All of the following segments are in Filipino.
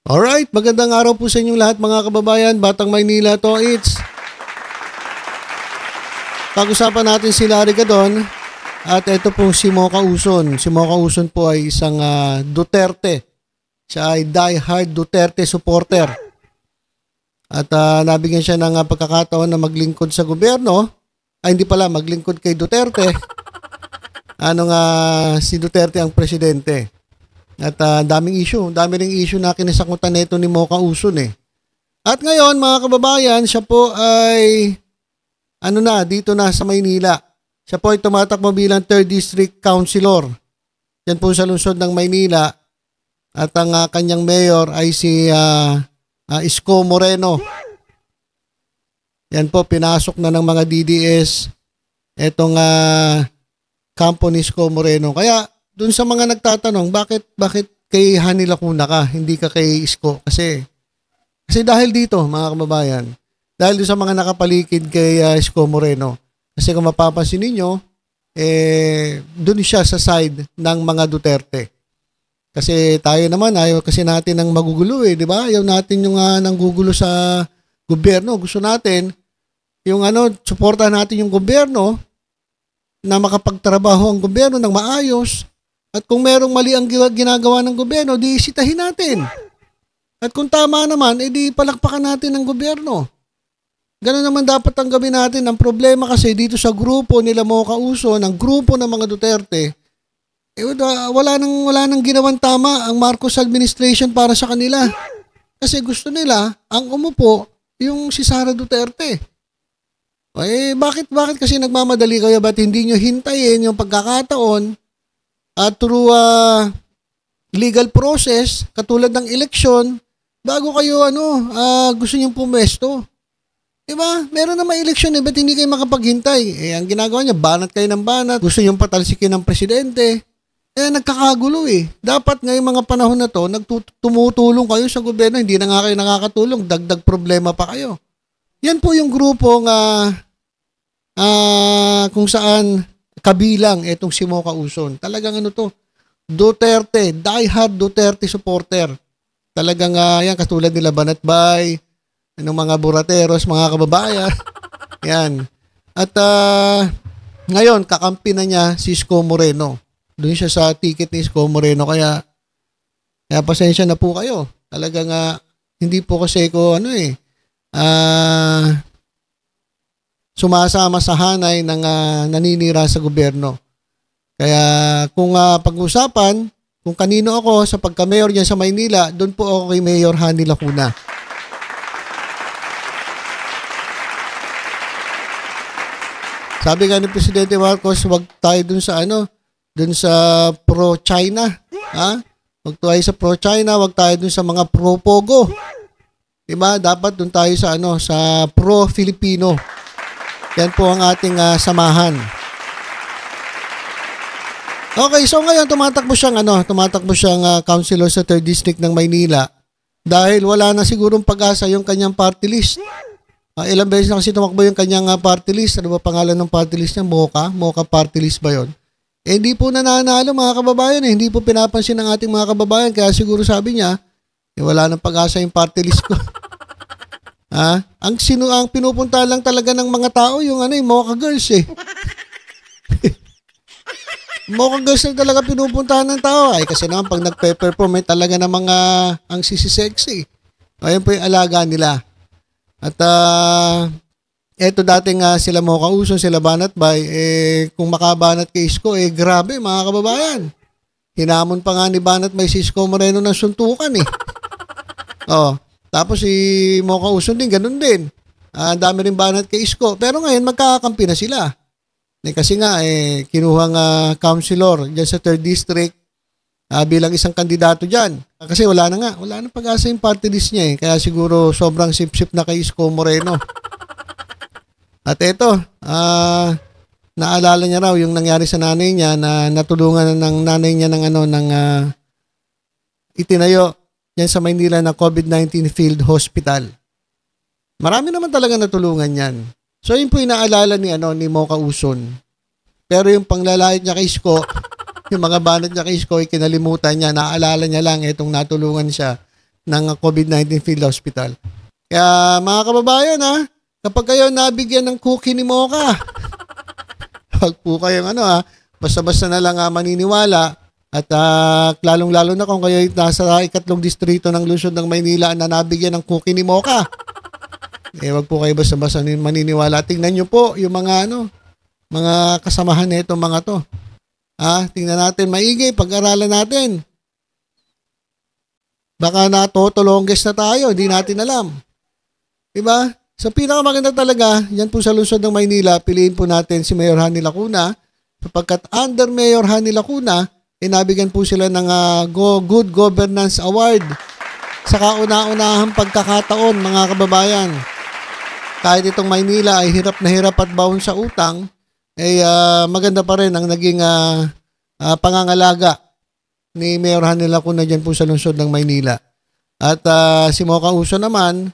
Alright, magandang araw po sa inyong lahat mga kababayan. Batang Maynila to, it's pag-usapan natin si Larry Gadon at ito pong si Mocha Uson. Si Mocha Uson po ay isang Duterte. Siya ay die-hard Duterte supporter. At nabigyan siya ng pagkakataon na maglingkod sa gobyerno. Ay hindi pala, maglingkod kay Duterte. Si Duterte ang presidente. At dami ring issue na kinasakutan nito ni Mocha Uson eh. At ngayon mga kababayan, siya po ay dito na sa Maynila. Siya po ay tumatakbo bilang 3rd District Councilor. Yan po sa lungsod ng Maynila. At ang kanyang mayor ay si Isko Moreno. Yan po, pinasok na ng mga DDS etong kampo ni Isko Moreno. Kaya dun sa mga nagtatanong, bakit kay Hani Lacuna ka, hindi ka kay Isko? Kasi dahil dito, mga kababayan, dahil dun sa mga nakapaligid kay Isko Moreno. Kasi kung mapapansin ninyo, dun siya sa side ng mga Duterte. Kasi tayo naman, ayaw kasi natin ng magugulo di ba? Ayaw natin yung nanggugulo sa gobyerno. Gusto natin, yung suportahan natin yung gobyerno, na makapagtrabaho ang gobyerno ng maayos. At kung merong mali ang ginagawa ng gobyerno, di isitahin natin. At kung tama naman, di palakpakan natin ng gobyerno. Ganun naman dapat ang gawin natin. Ang problema kasi dito sa grupo nila Mocha Uson, ang grupo ng mga Duterte, wala nang ginawang tama ang Marcos administration para sa kanila. Kasi gusto nila, ang umupo, yung si Sara Duterte. Bakit kasi nagmamadali kayo? Ba't hindi nyo hintayin yung pagkakataon at through legal process, katulad ng eleksyon, bago kayo gusto niyong pumesto. Diba? Meron na may eleksyon ba't hindi kayo makapaghintay? Ang ginagawa niya, banat kayo ng banat, gusto niyong patalsikin ng presidente. Nagkakagulo Dapat ngayong mga panahon na to, tumutulong kayo sa gobyerno, hindi na nga kayo nakakatulong, dagdag problema pa kayo. Yan po yung grupo kung saan kabilang itong si Mocha Uson. Talagang Duterte, die-hard Duterte supporter. Talagang yan, katulad nila Banatbay, mga burateros, mga kababayan. Yan. At ngayon, kakampi na niya si Isko Moreno. Doon siya sa ticket ni Isko Moreno. Kaya pasensya na po kayo. Talagang hindi po kasi ko sumasama sa hanay ng naninira sa gobyerno. Kaya kung pag-usapan, kung kanino ako sa pagka-mayor dyan sa Maynila, doon po ako kay Mayor Hani Lacuna. Sabi nga ni Presidente Marcos, wag tayo doon sa pro-China. Wag tayo sa pro-China, wag tayo doon sa mga pro-Pogo. Diba? Dapat doon tayo sa pro-Filipino. Yan po ang ating samahan. Okay, so ngayon tumatakbo siyang councilor sa 3rd District ng Maynila dahil wala na sigurong pag-asa yung kanyang party list. Ilang beses na kasi tumakbo yung kanyang party list. Ano ba pangalan ng party list niya? Mocha party list ba yun? Hindi po nananalo mga kababayan. Hindi po pinapansin ng ating mga kababayan. Kaya siguro sabi niya, wala nang pag-asa yung party list ko. Ang pinupunta lang talaga ng mga tao yung Mocha Girls Mocha Girls na talaga pinupuntahan ng tao. Kasi naman pag nagpe-perform talaga ng mga ang sisi-sexy. Ayun po yung alaga nila. At eto dating sila Mocha Uson, sila Banatbay, kung makabanat kay Isko, grabe mga kababayan. Hinamon pa nga ni Banatbay si Isko Moreno ng suntukan Tapos si Mocha Uson din, ganun din. Ang dami rin banat kay Isko. Pero ngayon, magkakakampi na sila. Kasi nga, kinuhang councilor dyan sa 3rd District bilang isang kandidato dyan. Kasi wala nang pag-asa yung party list niya Kaya siguro sobrang sip-sip na kay Isko Moreno. At eto, naalala niya raw yung nangyari sa nanay niya na natulungan ng nanay niya ng itinayo yan sa Maynila na COVID-19 Field Hospital. Marami naman talaga natulungan yan. So yun po inaalala ni Mocha Uson. Pero yung panglalait niya kay Isko, yung mga banat niya kay Isko, kinalimutan niya, naaalala niya lang itong natulungan siya ng COVID-19 field hospital. Kaya mga kababayan kapag kayo nabigyan ng cookie ni Mocha, huwag po kayong basta-basta na lang maniniwala at lalong-lalo na kung kayo nasa ikatlong distrito ng Lungsod ng Maynila na nabigyan ng cookie ni Mocha. Huwag po kayo basta-basta maniniwala. Tingnan nyo po yung mga kasamahan nito mga to. Tingnan natin maigi, pag-aralan natin. Baka natotolongges na tayo, hindi natin alam. Diba? So pinakamaganda talaga, yan po sa Lungsod ng Maynila, piliin po natin si Mayor Hani Lacuna, sapagkat under Mayor Hani Lacuna, nabigyan po sila ng Good Governance Award sa kauna-unahang pagkakataon, mga kababayan. Kahit itong Maynila ay hirap na hirap at baon sa utang, maganda pa rin ang naging pangangalaga ni Mayor Hani Lacuna dyan po sa Lungsod ng Maynila. At si Mocha Uso naman,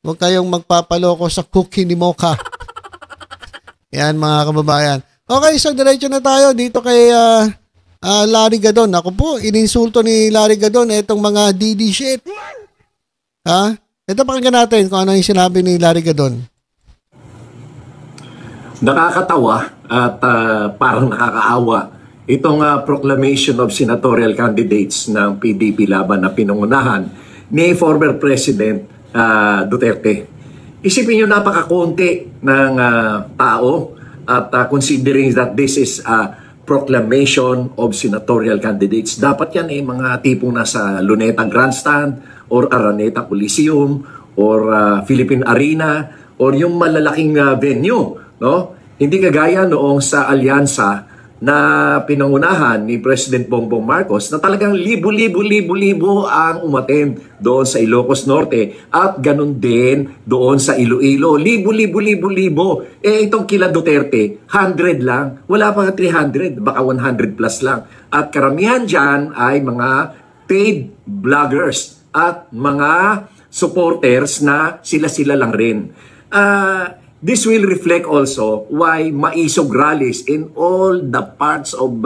huwag kayong magpapaloko sa cookie ni Mocha. Yan mga kababayan. Okay, so diretso na tayo dito kay Larry Gadon. Ako po, ininsulto ni Larry Gadon itong mga DD shit. Ito pakinggan natin kung ano yung sinabi ni Larry Gadon. Nakakatawa at parang nakakaawa itong proclamation of senatorial candidates ng PDP laban na pinangunahan ni former President Duterte. Isipin nyo, napakakunti ng tao at considering that this is a proclamation of senatorial candidates, dapat yan mga tipong nasa Luneta Grandstand or Araneta Coliseum or Philippine Arena or yung malalaking venue, no? Hindi kagaya noong sa alyansa na pinangunahan ni President Bongbong Marcos na talagang libo-libo ang umattend doon sa Ilocos Norte at ganun din doon sa Iloilo. Libo. Itong kila Duterte, 100 lang. Wala pa 300, baka 100 plus lang. At karamihan dyan ay mga paid vloggers at mga supporters na sila-sila lang rin. This will reflect also why maisog rallies in all the parts of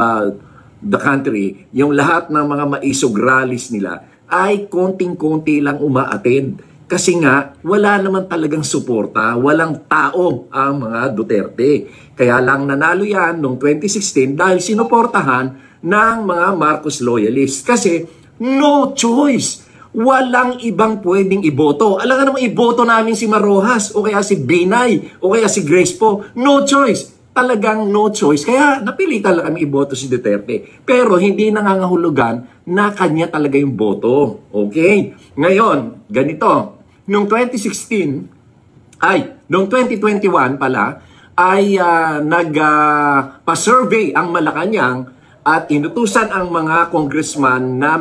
the country. Yung lahat ng mga maisog rallies nila ay konting-konti lang umaattend. Kasi nga, wala naman talagang suporta, walang tao ang mga Duterte. Kaya lang nanalo yan noong 2016 dahil sinuportahan ng mga Marcos loyalists. Kasi no choice. Walang ibang pwedeng iboto. Alam nga naman, iboto namin si Marojas o kaya si Binay o kaya si Grace po. No choice. Talagang no choice. Kaya napilitan lang kami iboto si Duterte. Pero hindi nangangahulugan na kanya talaga yung boto. Okay? Ngayon, ganito. Noong 2016, noong 2021 pala, ay nagpa-survey ang Malacanang at inutusan ang mga congressman na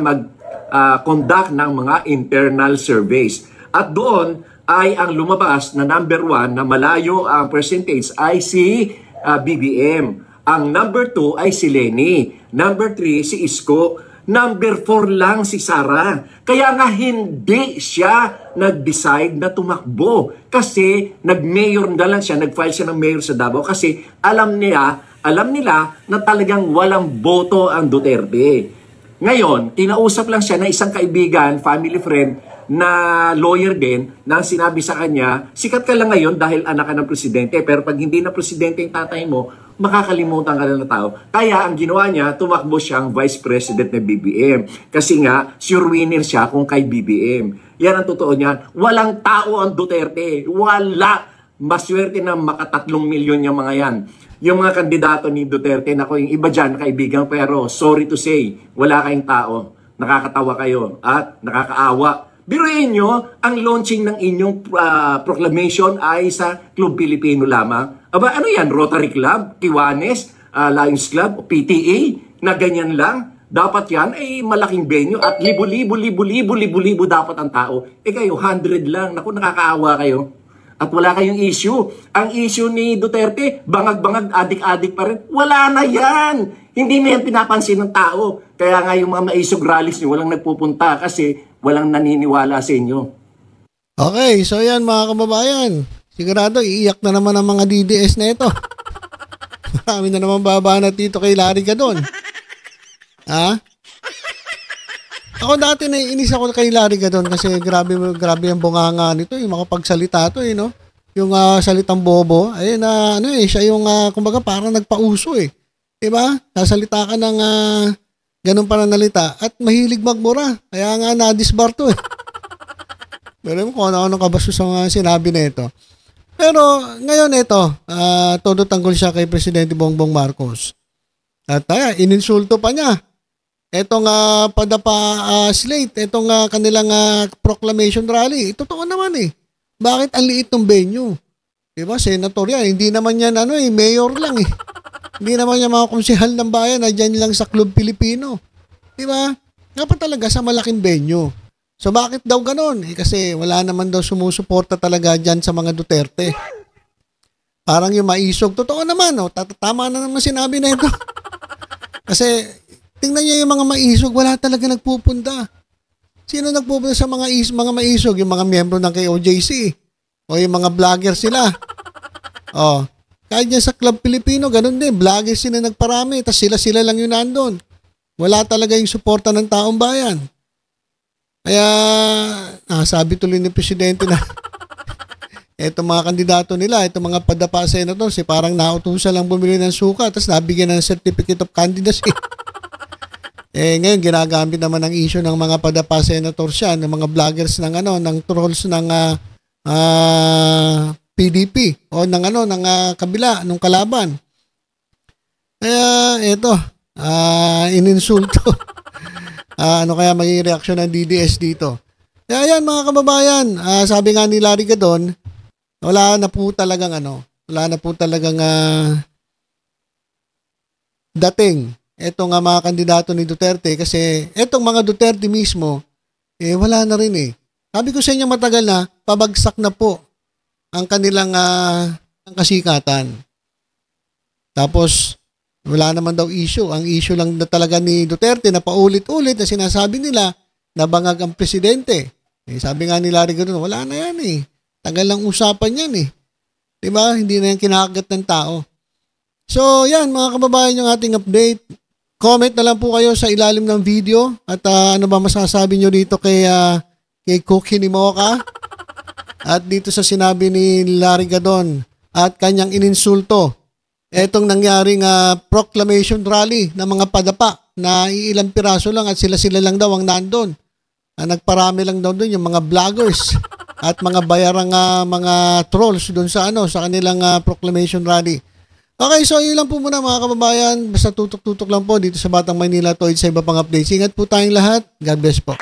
conduct ng mga internal surveys. At doon ay ang lumabas na number 1 na malayo ang percentage ay si BBM. Ang number 2 ay si Leni. Number 3 si Isko. Number 4 lang si Sara. Kaya nga hindi siya nag-decide na tumakbo. Kasi nag-mayor na lang siya, nag-file siya ng mayor sa Davao kasi alam nila na talagang walang boto ang Duterte. Ngayon, tinausap lang siya na isang kaibigan, family friend, na lawyer din, na sinabi sa kanya, sikat ka lang ngayon dahil anak ka ng presidente, pero pag hindi na presidente yung tatay mo, makakalimutan ka na ng tao. Kaya ang ginawa niya, tumakbo siyang vice president ng BBM. Kasi nga, sure winner siya kung kay BBM. Yan ang totoo niyan. Walang tao ang Duterte. Wala. Maswerte na maka 3 milyon yung mga yan. Yung mga kandidato ni Duterte, nako, yung iba dyan, kaibigan, pero sorry to say, wala kayong tao. Nakakatawa kayo at nakakaawa. Biruin nyo, ang launching ng inyong proclamation ay sa Club Pilipino lamang. Aba, ano yan? Rotary Club, Kiwanes, Lions Club, PTA, na ganyan lang. Dapat yan ay malaking venue at libo-libo dapat ang tao. Kayo, 100 lang. Naku, nakakaawa kayo. At wala kayong issue. Ang issue ni Duterte, bangag-bangag, adik-adik pa rin. Wala na yan! Hindi na yan pinapansin ng tao. Kaya nga yung mga maisog rallies nyo, walang nagpupunta kasi walang naniniwala sa inyo. Okay, so yan mga kababayan. Sigurado, iiyak na naman ang mga DDS na ito. Marami na naman babanat dito kay Larry Gadon. Ha? Ako dati naiinis ako kay Larry Gadon kasi grabe ang bunganga nito, yung makapagsalita to no. Yung salitang bobo, ayun siya yung kumbaga parang nagpauso 'Di ba? Sasalita ka ng ganung pananalita at mahilig magmura. Kaya nga na-disbar to Pero mo kung ano kabastos ang sinabi nito. Pero ngayon ito, todo tanggol siya kay Presidente Bongbong Marcos. At ininsulto pa niya. Etong padapa slate, etong kanilang proclamation rally. Totoo naman Bakit ang liit ng venue? Diba, senator yan. Hindi naman yan mayor lang Hindi naman yan mga konsehal ng bayan na dyan lang sa Club Pilipino. Diba? Dapat talaga sa malaking venue. So bakit daw ganon? Kasi wala naman daw sumusuporta talaga dyan sa mga Duterte. Parang yung maisog. Totoo naman, tama na naman sinabi na ito. Kasi tingnan niyo yung mga maisog, wala talaga nagpupunta. Sino nagpupunta sa mga maisog? Yung mga miyembro ng KOJC. O yung mga vlogger sila. Kahit dyan sa Club Pilipino, ganun din. Vlogger sila nagparami, tas sila lang yun nandun. Wala talaga yung suporta ng taong bayan. Kaya, sabi tuloy ni Presidente na eto mga kandidato nila, eto mga padapa senator, parang nautusan lang bumili ng suka, tas nabigyan ng certificate of candidacy. Ngayon ginagamit naman ang issue ng mga padapa senators yan, ng mga vloggers ng trolls ng PDP o ng kabila, ng kalaban. Kaya ito, ininsulto. Ano kaya magiging reaksyon ng DDS dito? Kaya yan mga kababayan, sabi nga ni Larry Gadon, wala na po talagang dating etong mga kandidato ni Duterte kasi etong mga Duterte mismo wala na rin Sabi ko sa inyo matagal na pabagsak na po ang kanilang ang kasikatan. Tapos wala naman daw issue. Ang issue lang na talaga ni Duterte na paulit-ulit na sinasabi nila na bangag ang presidente. Sabi nga ni Larry Gadon, wala na yan Tagal lang usapan yan Diba? Hindi na yan kinakagat ng tao. So yan mga kababayan yung ating update. Comment na lang po kayo sa ilalim ng video at ano ba masasabi nyo dito kay Cookie ni Mocha at dito sa sinabi ni Larry Gadon at kanyang ininsulto. Etong nangyaring proclamation rally ng mga padapa na ilang piraso lang at sila lang daw ang nandun. Nagparami lang daw doon yung mga vloggers at mga bayarang mga trolls doon sa sa kanilang proclamation rally. Okay, so yun lang po muna mga kababayan. Basta tutok-tutok lang po dito sa Batang Maynila Toid sa iba pang updates. Ingat po tayong lahat. God bless po.